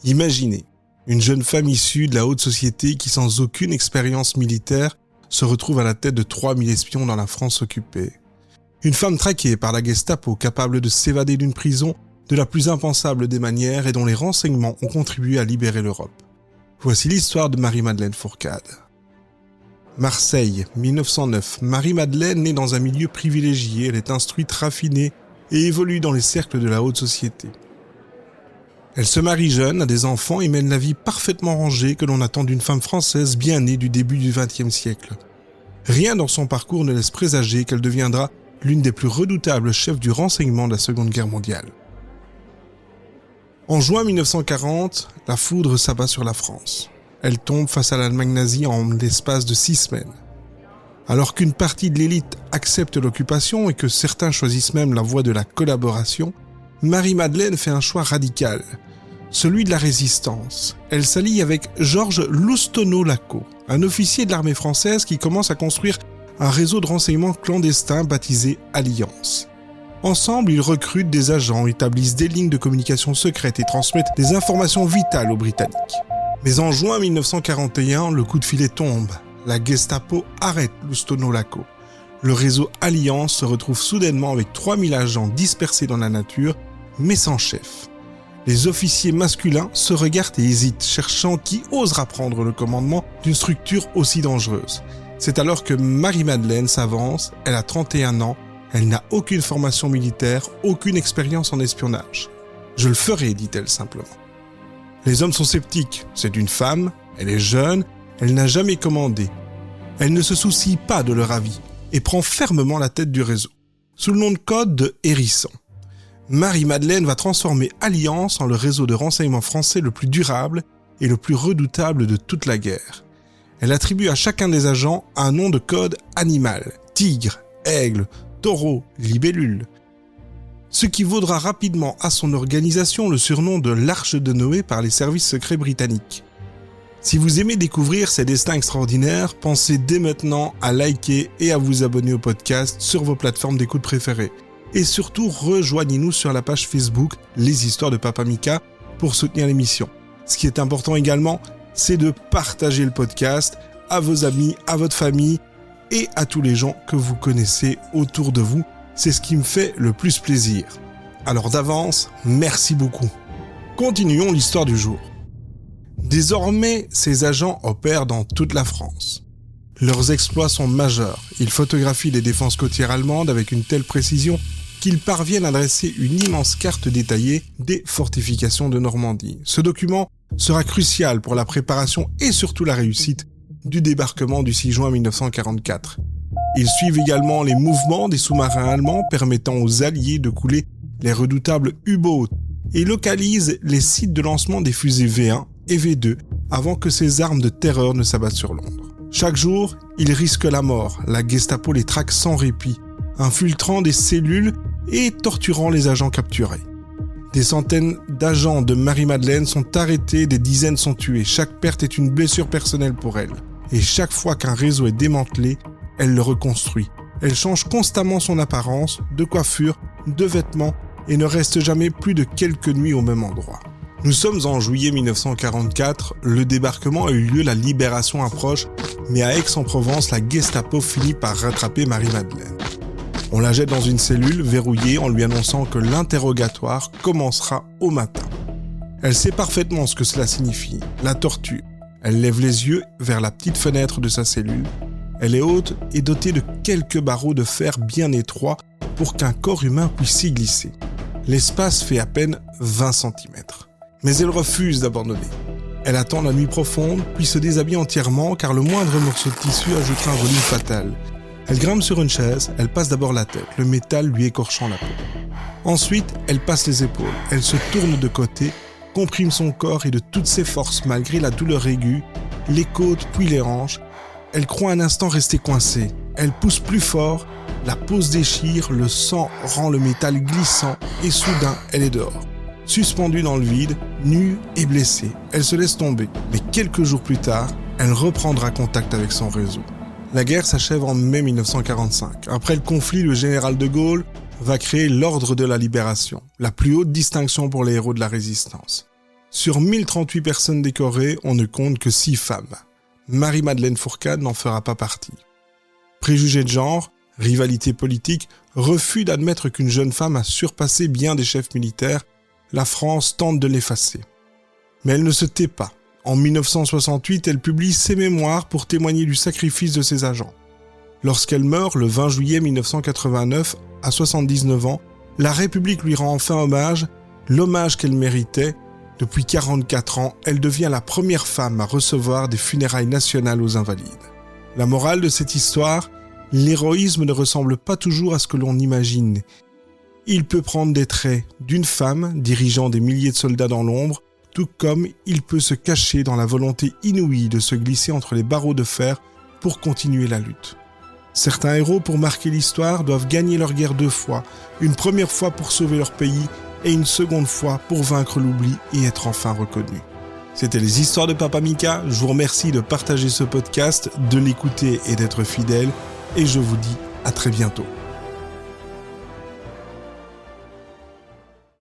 Imaginez, une jeune femme issue de la haute société qui, sans aucune expérience militaire, se retrouve à la tête de 3000 espions dans la France occupée. Une femme traquée par la Gestapo, capable de s'évader d'une prison de la plus impensable des manières et dont les renseignements ont contribué à libérer l'Europe. Voici l'histoire de Marie-Madeleine Fourcade. Marseille, 1909. Marie-Madeleine naît dans un milieu privilégié, elle est instruite, raffinée et évolue dans les cercles de la haute société. Elle se marie jeune, a des enfants et mène la vie parfaitement rangée que l'on attend d'une femme française bien née du début du XXe siècle. Rien dans son parcours ne laisse présager qu'elle deviendra l'une des plus redoutables chefs du renseignement de la Seconde Guerre mondiale. En juin 1940, la foudre s'abat sur la France. Elle tombe face à l'Allemagne nazie en l'espace de 6 semaines. Alors qu'une partie de l'élite accepte l'occupation et que certains choisissent même la voie de la collaboration, Marie-Madeleine fait un choix radical, celui de la résistance. Elle s'allie avec Georges Loustonneau-Laco, un officier de l'armée française qui commence à construire un réseau de renseignement clandestin baptisé Alliance. Ensemble, ils recrutent des agents, établissent des lignes de communication secrètes et transmettent des informations vitales aux Britanniques. Mais en juin 1941, le coup de filet tombe. La Gestapo arrête Loustonneau-Laco. Le réseau Alliance se retrouve soudainement avec 3000 agents dispersés dans la nature, mais sans chef. Les officiers masculins se regardent et hésitent, cherchant qui osera prendre le commandement d'une structure aussi dangereuse. C'est alors que Marie-Madeleine s'avance, elle a 31 ans, elle n'a aucune formation militaire, aucune expérience en espionnage. « Je le ferai », dit-elle simplement. Les hommes sont sceptiques, c'est une femme, elle est jeune, elle n'a jamais commandé. Elle ne se soucie pas de leur avis et prend fermement la tête du réseau. Sous le nom de code de Hérisson, Marie-Madeleine va transformer Alliance en le réseau de renseignement français le plus durable et le plus redoutable de toute la guerre. Elle attribue à chacun des agents un nom de code animal, tigre, aigle, taureau, libellule. Ce qui vaudra rapidement à son organisation le surnom de l'Arche de Noé par les services secrets britanniques. Si vous aimez découvrir ces destins extraordinaires, pensez dès maintenant à liker et à vous abonner au podcast sur vos plateformes d'écoute préférées. Et surtout, rejoignez-nous sur la page Facebook Les Histoires de Papa Mika pour soutenir l'émission. Ce qui est important également, c'est de partager le podcast à vos amis, à votre famille et à tous les gens que vous connaissez autour de vous. C'est ce qui me fait le plus plaisir. Alors d'avance, merci beaucoup. Continuons l'histoire du jour. Désormais, ces agents opèrent dans toute la France. Leurs exploits sont majeurs. Ils photographient les défenses côtières allemandes avec une telle précision qu'ils parviennent à dresser une immense carte détaillée des fortifications de Normandie. Ce document sera crucial pour la préparation et surtout la réussite du débarquement du 6 juin 1944. Ils suivent également les mouvements des sous-marins allemands permettant aux Alliés de couler les redoutables U-boats et localisent les sites de lancement des fusées V1 et V2 avant que ces armes de terreur ne s'abattent sur Londres. Chaque jour, ils risquent la mort. La Gestapo les traque sans répit, infiltrant des cellules et torturant les agents capturés. Des centaines d'agents de Marie-Madeleine sont arrêtés, des dizaines sont tués. Chaque perte est une blessure personnelle pour elle. Et chaque fois qu'un réseau est démantelé, elle le reconstruit. Elle change constamment son apparence, de coiffure, de vêtements et ne reste jamais plus de quelques nuits au même endroit. Nous sommes en juillet 1944, le débarquement a eu lieu, la libération approche, mais à Aix-en-Provence, la Gestapo finit par rattraper Marie-Madeleine. On la jette dans une cellule verrouillée en lui annonçant que l'interrogatoire commencera au matin. Elle sait parfaitement ce que cela signifie, la torture. Elle lève les yeux vers la petite fenêtre de sa cellule. Elle est haute et dotée de quelques barreaux de fer bien étroits pour qu'un corps humain puisse y glisser. L'espace fait à peine 20 cm. Mais elle refuse d'abandonner. Elle attend la nuit profonde, puis se déshabille entièrement car le moindre morceau de tissu ajoutera un volume fatal. Elle grimpe sur une chaise, elle passe d'abord la tête, le métal lui écorchant la peau. Ensuite, elle passe les épaules, elle se tourne de côté, comprime son corps et de toutes ses forces malgré la douleur aiguë, les côtes puis les hanches. Elle croit un instant rester coincée. Elle pousse plus fort, la peau se déchire, le sang rend le métal glissant et soudain, elle est dehors. Suspendue dans le vide, nue et blessée, elle se laisse tomber. Mais quelques jours plus tard, elle reprendra contact avec son réseau. La guerre s'achève en mai 1945. Après le conflit, le général de Gaulle va créer l'Ordre de la Libération, la plus haute distinction pour les héros de la Résistance. Sur 1038 personnes décorées, on ne compte que 6 femmes. Marie-Madeleine Fourcade n'en fera pas partie. Préjugés de genre, rivalité politique, refus d'admettre qu'une jeune femme a surpassé bien des chefs militaires, la France tente de l'effacer. Mais elle ne se tait pas. En 1968, elle publie ses mémoires pour témoigner du sacrifice de ses agents. Lorsqu'elle meurt le 20 juillet 1989, à 79 ans, la République lui rend enfin hommage, l'hommage qu'elle méritait. Depuis 44 ans, elle devient la première femme à recevoir des funérailles nationales aux Invalides. La morale de cette histoire, l'héroïsme ne ressemble pas toujours à ce que l'on imagine. Il peut prendre des traits d'une femme dirigeant des milliers de soldats dans l'ombre, tout comme il peut se cacher dans la volonté inouïe de se glisser entre les barreaux de fer pour continuer la lutte. Certains héros, pour marquer l'histoire, doivent gagner leur guerre 2 fois, une première fois pour sauver leur pays et une seconde fois pour vaincre l'oubli et être enfin reconnus. C'était les histoires de Papa Mika, je vous remercie de partager ce podcast, de l'écouter et d'être fidèle, et je vous dis à très bientôt.